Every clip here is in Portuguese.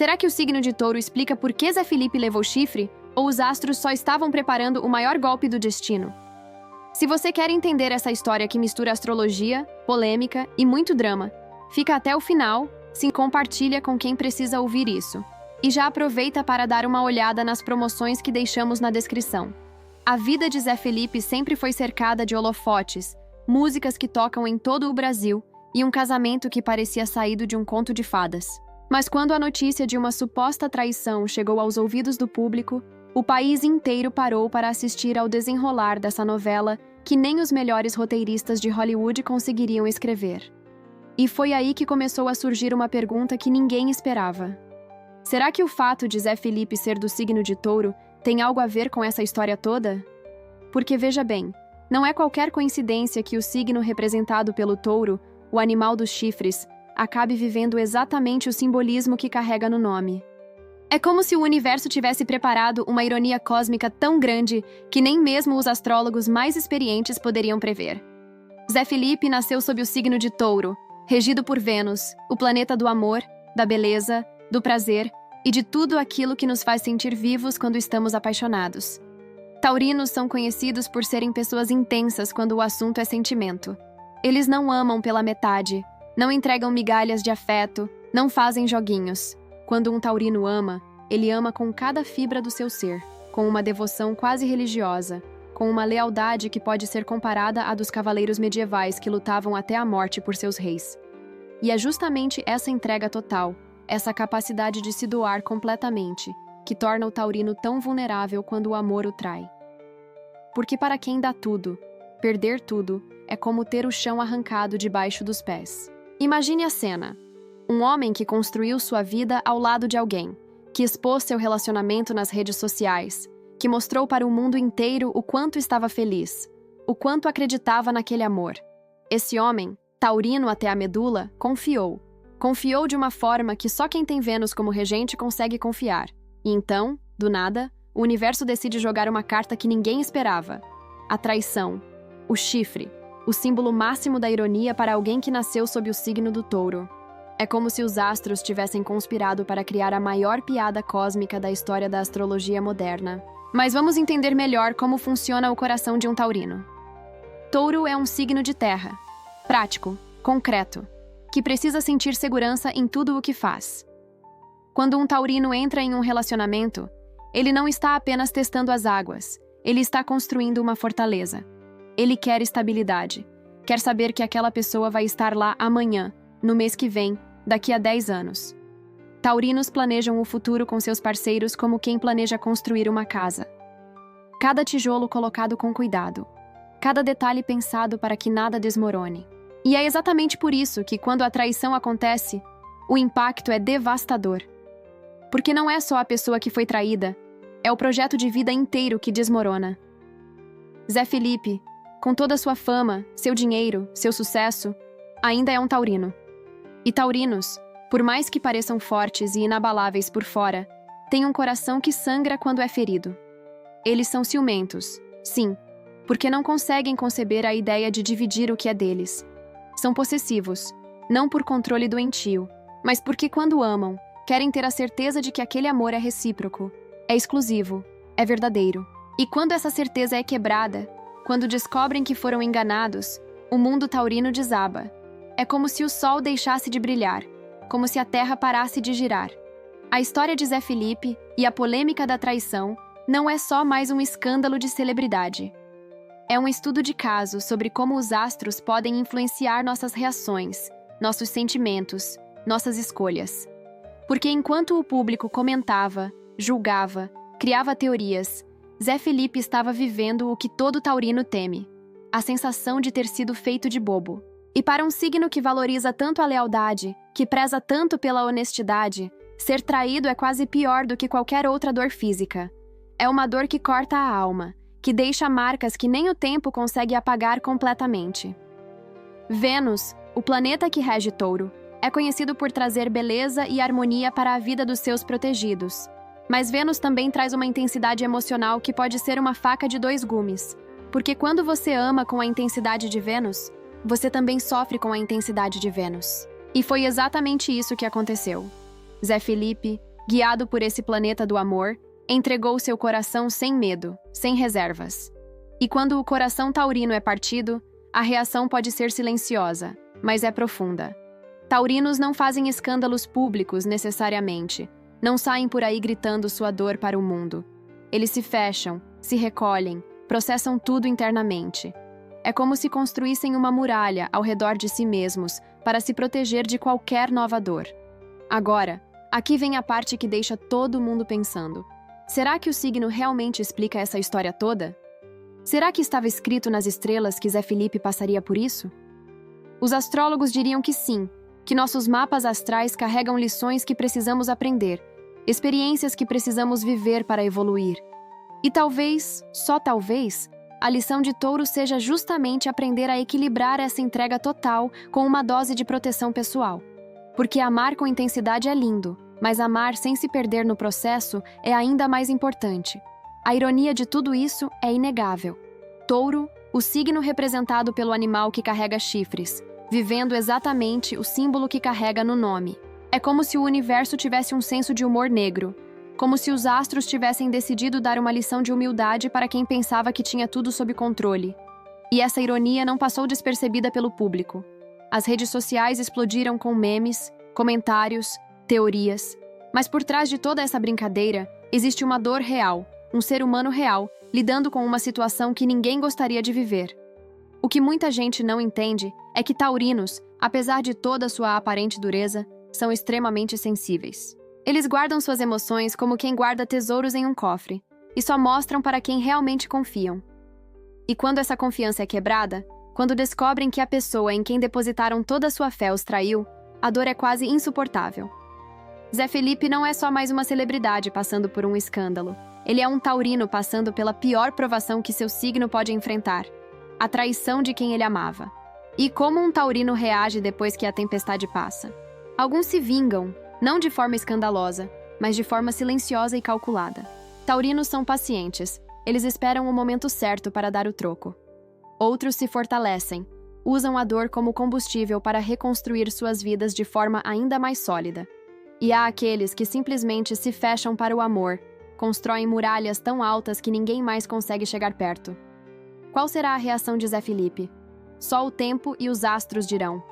Será que o signo de Touro explica por que Zé Felipe levou chifre? Ou os astros só estavam preparando o maior golpe do destino? Se você quer entender essa história que mistura astrologia, polêmica e muito drama, fica até o final, se compartilha com quem precisa ouvir isso. E já aproveita para dar uma olhada nas promoções que deixamos na descrição. A vida de Zé Felipe sempre foi cercada de holofotes, músicas que tocam em todo o Brasil e um casamento que parecia saído de um conto de fadas. Mas quando a notícia de uma suposta traição chegou aos ouvidos do público, o país inteiro parou para assistir ao desenrolar dessa novela que nem os melhores roteiristas de Hollywood conseguiriam escrever. E foi aí que começou a surgir uma pergunta que ninguém esperava. Será que o fato de Zé Felipe ser do signo de Touro tem algo a ver com essa história toda? Porque veja bem, não é qualquer coincidência que o signo representado pelo touro, o animal dos chifres, acabe vivendo exatamente o simbolismo que carrega no nome. É como se o universo tivesse preparado uma ironia cósmica tão grande que nem mesmo os astrólogos mais experientes poderiam prever. Zé Felipe nasceu sob o signo de Touro, regido por Vênus, o planeta do amor, da beleza, do prazer e de tudo aquilo que nos faz sentir vivos quando estamos apaixonados. Taurinos são conhecidos por serem pessoas intensas quando o assunto é sentimento. Eles não amam pela metade, não entregam migalhas de afeto, não fazem joguinhos. Quando um taurino ama, ele ama com cada fibra do seu ser, com uma devoção quase religiosa, com uma lealdade que pode ser comparada à dos cavaleiros medievais que lutavam até a morte por seus reis. E é justamente essa entrega total, essa capacidade de se doar completamente, que torna o taurino tão vulnerável quando o amor o trai. Porque para quem dá tudo, perder tudo é como ter o chão arrancado debaixo dos pés. Imagine a cena. Um homem que construiu sua vida ao lado de alguém, que expôs seu relacionamento nas redes sociais, que mostrou para o mundo inteiro o quanto estava feliz, o quanto acreditava naquele amor. Esse homem, taurino até a medula, confiou. Confiou de uma forma que só quem tem Vênus como regente consegue confiar. E então, do nada, o universo decide jogar uma carta que ninguém esperava. A traição. O chifre. O símbolo máximo da ironia para alguém que nasceu sob o signo do Touro. É como se os astros tivessem conspirado para criar a maior piada cósmica da história da astrologia moderna. Mas vamos entender melhor como funciona o coração de um taurino. Touro é um signo de terra. Prático, concreto, que precisa sentir segurança em tudo o que faz. Quando um taurino entra em um relacionamento, ele não está apenas testando as águas, ele está construindo uma fortaleza. Ele quer estabilidade, quer saber que aquela pessoa vai estar lá amanhã, no mês que vem, daqui a 10 anos. Taurinos planejam o futuro com seus parceiros como quem planeja construir uma casa. Cada tijolo colocado com cuidado, cada detalhe pensado para que nada desmorone. E é exatamente por isso que, quando a traição acontece, o impacto é devastador. Porque não é só a pessoa que foi traída, é o projeto de vida inteiro que desmorona. Zé Felipe, com toda a sua fama, seu dinheiro, seu sucesso, ainda é um taurino. E taurinos, por mais que pareçam fortes e inabaláveis por fora, têm um coração que sangra quando é ferido. Eles são ciumentos, sim, porque não conseguem conceber a ideia de dividir o que é deles. São possessivos, não por controle doentio, mas porque quando amam, querem ter a certeza de que aquele amor é recíproco, é exclusivo, é verdadeiro. E quando essa certeza é quebrada, quando descobrem que foram enganados, o mundo taurino desaba. É como se o sol deixasse de brilhar, como se a terra parasse de girar. A história de Zé Felipe e a polêmica da traição não é só mais um escândalo de celebridade. É um estudo de caso sobre como os astros podem influenciar nossas reações, nossos sentimentos, nossas escolhas. Porque enquanto o público comentava, julgava, criava teorias, Zé Felipe estava vivendo o que todo taurino teme, a sensação de ter sido feito de bobo. E para um signo que valoriza tanto a lealdade, que preza tanto pela honestidade, ser traído é quase pior do que qualquer outra dor física. É uma dor que corta a alma, que deixa marcas que nem o tempo consegue apagar completamente. Vênus, o planeta que rege Touro, é conhecido por trazer beleza e harmonia para a vida dos seus protegidos. Mas Vênus também traz uma intensidade emocional que pode ser uma faca de dois gumes. Porque quando você ama com a intensidade de Vênus, você também sofre com a intensidade de Vênus. E foi exatamente isso que aconteceu. Zé Felipe, guiado por esse planeta do amor, entregou seu coração sem medo, sem reservas. E quando o coração taurino é partido, a reação pode ser silenciosa, mas é profunda. Taurinos não fazem escândalos públicos necessariamente, não saem por aí gritando sua dor para o mundo. Eles se fecham, se recolhem, processam tudo internamente. É como se construíssem uma muralha ao redor de si mesmos para se proteger de qualquer nova dor. Agora, aqui vem a parte que deixa todo mundo pensando. Será que o signo realmente explica essa história toda? Será que estava escrito nas estrelas que Zé Felipe passaria por isso? Os astrólogos diriam que sim, que nossos mapas astrais carregam lições que precisamos aprender, experiências que precisamos viver para evoluir. E talvez, só talvez, a lição de Touro seja justamente aprender a equilibrar essa entrega total com uma dose de proteção pessoal. Porque amar com intensidade é lindo, mas amar sem se perder no processo é ainda mais importante. A ironia de tudo isso é inegável. Touro, o signo representado pelo animal que carrega chifres, vivendo exatamente o símbolo que carrega no nome. É como se o universo tivesse um senso de humor negro, como se os astros tivessem decidido dar uma lição de humildade para quem pensava que tinha tudo sob controle. E essa ironia não passou despercebida pelo público. As redes sociais explodiram com memes, comentários, teorias. Mas por trás de toda essa brincadeira, existe uma dor real, um ser humano real, lidando com uma situação que ninguém gostaria de viver. O que muita gente não entende é que taurinos, apesar de toda sua aparente dureza, são extremamente sensíveis. Eles guardam suas emoções como quem guarda tesouros em um cofre, e só mostram para quem realmente confiam. E quando essa confiança é quebrada, quando descobrem que a pessoa em quem depositaram toda a sua fé os traiu, a dor é quase insuportável. Zé Felipe não é só mais uma celebridade passando por um escândalo. Ele é um taurino passando pela pior provação que seu signo pode enfrentar, a traição de quem ele amava. E como um taurino reage depois que a tempestade passa? Alguns se vingam, não de forma escandalosa, mas de forma silenciosa e calculada. Taurinos são pacientes, eles esperam o momento certo para dar o troco. Outros se fortalecem, usam a dor como combustível para reconstruir suas vidas de forma ainda mais sólida. E há aqueles que simplesmente se fecham para o amor, constroem muralhas tão altas que ninguém mais consegue chegar perto. Qual será a reação de Zé Felipe? Só o tempo e os astros dirão.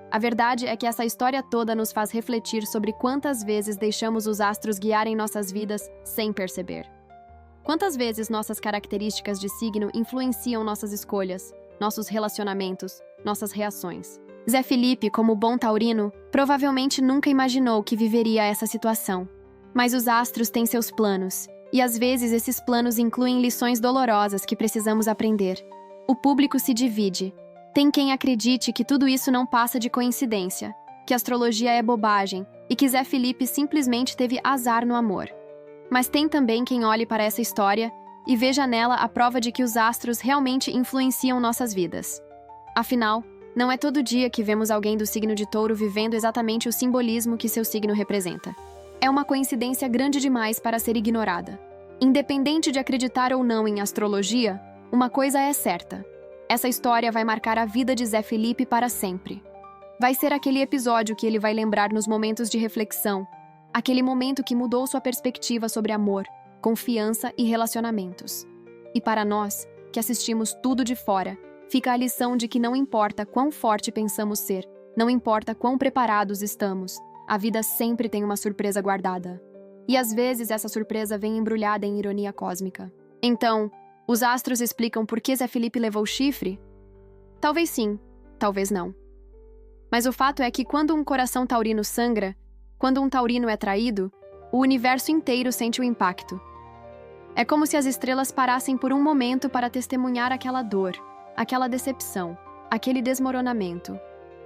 A verdade é que essa história toda nos faz refletir sobre quantas vezes deixamos os astros guiarem nossas vidas sem perceber. Quantas vezes nossas características de signo influenciam nossas escolhas, nossos relacionamentos, nossas reações. Zé Felipe, como bom taurino, provavelmente nunca imaginou que viveria essa situação. Mas os astros têm seus planos, e às vezes esses planos incluem lições dolorosas que precisamos aprender. O público se divide. Tem quem acredite que tudo isso não passa de coincidência, que astrologia é bobagem e que Zé Felipe simplesmente teve azar no amor. Mas tem também quem olhe para essa história e veja nela a prova de que os astros realmente influenciam nossas vidas. Afinal, não é todo dia que vemos alguém do signo de Touro vivendo exatamente o simbolismo que seu signo representa. É uma coincidência grande demais para ser ignorada. Independente de acreditar ou não em astrologia, uma coisa é certa. Essa história vai marcar a vida de Zé Felipe para sempre. Vai ser aquele episódio que ele vai lembrar nos momentos de reflexão, aquele momento que mudou sua perspectiva sobre amor, confiança e relacionamentos. E para nós, que assistimos tudo de fora, fica a lição de que não importa quão forte pensamos ser, não importa quão preparados estamos, a vida sempre tem uma surpresa guardada. E às vezes essa surpresa vem embrulhada em ironia cósmica. Então, os astros explicam por que Zé Felipe levou o chifre? Talvez sim, talvez não. Mas o fato é que quando um coração taurino sangra, quando um taurino é traído, o universo inteiro sente o impacto. É como se as estrelas parassem por um momento para testemunhar aquela dor, aquela decepção, aquele desmoronamento.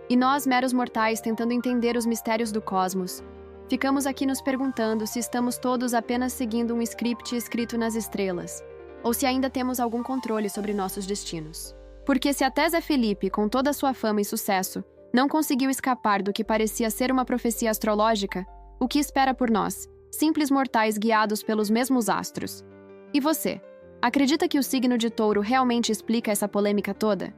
E nós, meros mortais, tentando entender os mistérios do cosmos, ficamos aqui nos perguntando se estamos todos apenas seguindo um script escrito nas estrelas, ou se ainda temos algum controle sobre nossos destinos. Porque se até Zé Felipe, com toda a sua fama e sucesso, não conseguiu escapar do que parecia ser uma profecia astrológica, o que espera por nós, simples mortais guiados pelos mesmos astros? E você, acredita que o signo de Touro realmente explica essa polêmica toda?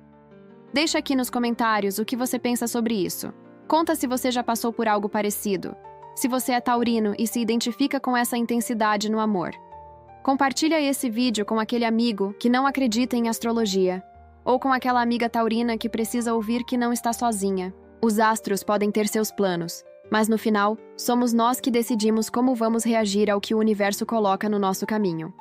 Deixa aqui nos comentários o que você pensa sobre isso. Conta se você já passou por algo parecido. se você é taurino e se identifica com essa intensidade no amor. Compartilha esse vídeo com aquele amigo que não acredita em astrologia, ou com aquela amiga taurina que precisa ouvir que não está sozinha. Os astros podem ter seus planos, mas no final, somos nós que decidimos como vamos reagir ao que o universo coloca no nosso caminho.